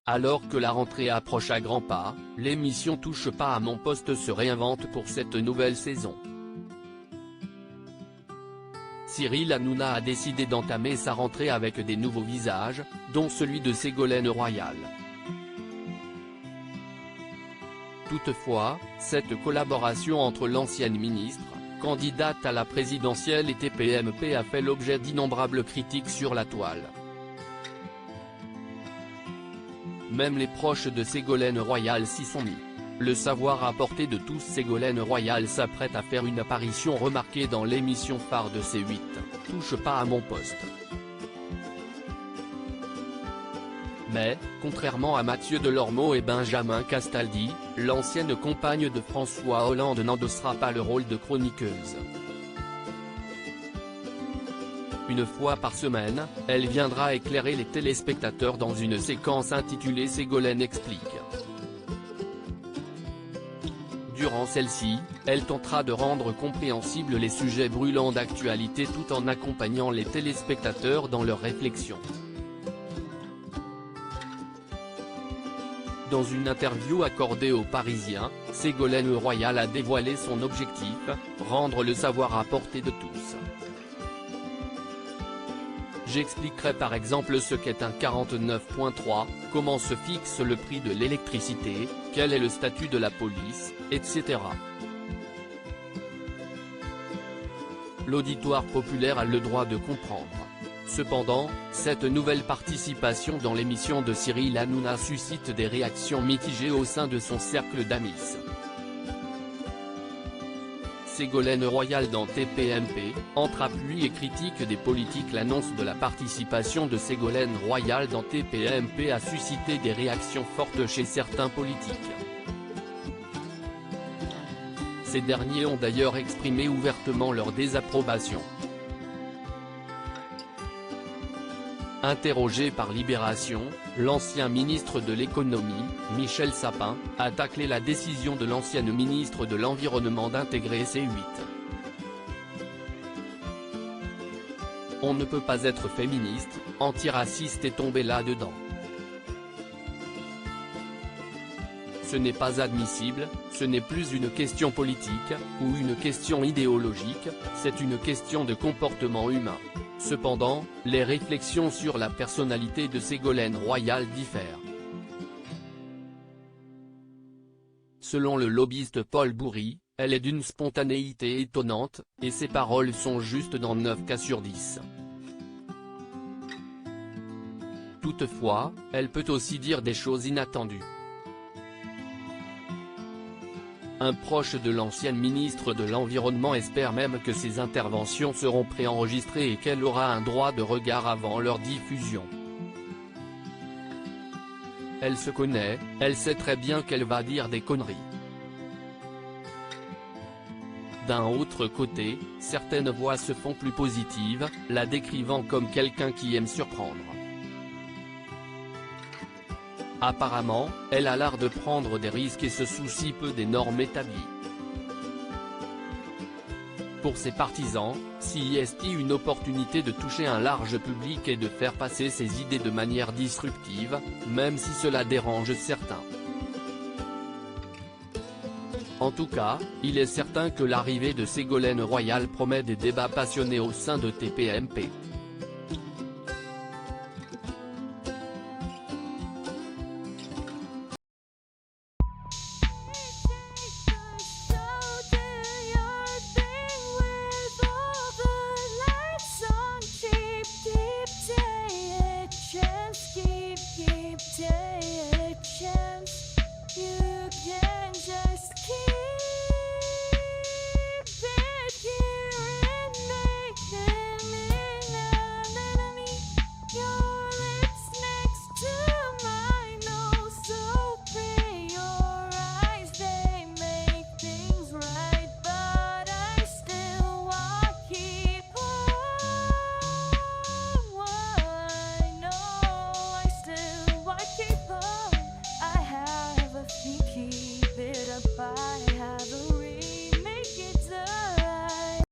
Alors que la rentrée approche à grands pas, l'émission Touche pas à mon poste se réinvente pour cette nouvelle saison. Cyril Hanouna a décidé d'entamer sa rentrée avec des nouveaux visages, dont celui de Ségolène Royal. Toutefois, cette collaboration entre l'ancienne ministre, candidate à la présidentielle et TPMP a fait l'objet d'innombrables critiques sur la toile. Même les proches de Ségolène Royal s'y sont mis. Le savoir à portée de tous, Ségolène Royal s'apprête à faire une apparition remarquée dans l'émission phare de C8, Touche pas à mon poste. Mais, contrairement à Mathieu Delormeau et Benjamin Castaldi, l'ancienne compagne de François Hollande n'endossera pas le rôle de chroniqueuse. Une fois par semaine, elle viendra éclairer les téléspectateurs dans une séquence intitulée Ségolène explique. Durant celle-ci, elle tentera de rendre compréhensibles les sujets brûlants d'actualité tout en accompagnant les téléspectateurs dans leurs réflexions. Dans une interview accordée aux Parisiens, Ségolène Royal a dévoilé son objectif, rendre le savoir à portée de tous. J'expliquerai par exemple ce qu'est un 49.3, comment se fixe le prix de l'électricité, quel est le statut de la police, etc. L'auditoire populaire a le droit de comprendre. Cependant, cette nouvelle participation dans l'émission de Cyril Hanouna suscite des réactions mitigées au sein de son cercle d'amis. Ségolène Royal dans TPMP, entre appui et critique des politiques. L'annonce de la participation de Ségolène Royal dans TPMP a suscité des réactions fortes chez certains politiques. Ces derniers ont d'ailleurs exprimé ouvertement leur désapprobation. Interrogé par Libération, l'ancien ministre de l'économie, Michel Sapin, a taclé la décision de l'ancienne ministre de l'Environnement d'intégrer C8. On ne peut pas être féministe, antiraciste et tomber là-dedans. Ce n'est pas admissible, ce n'est plus une question politique, ou une question idéologique, c'est une question de comportement humain. Cependant, les réflexions sur la personnalité de Ségolène Royal diffèrent. Selon le lobbyiste Paul Bourri, elle est d'une spontanéité étonnante, et ses paroles sont justes dans 9 cas sur 10. Toutefois, elle peut aussi dire des choses inattendues. Un proche de l'ancienne ministre de l'Environnement espère même que ses interventions seront préenregistrées et qu'elle aura un droit de regard avant leur diffusion. Elle se connaît, elle sait très bien qu'elle va dire des conneries. D'un autre côté, certaines voix se font plus positives, la décrivant comme quelqu'un qui aime surprendre. Apparemment, elle a l'art de prendre des risques et se soucie peu des normes établies. Pour ses partisans, s'y est une opportunité de toucher un large public et de faire passer ses idées de manière disruptive, même si cela dérange certains. En tout cas, il est certain que l'arrivée de Ségolène Royal promet des débats passionnés au sein de TPMP.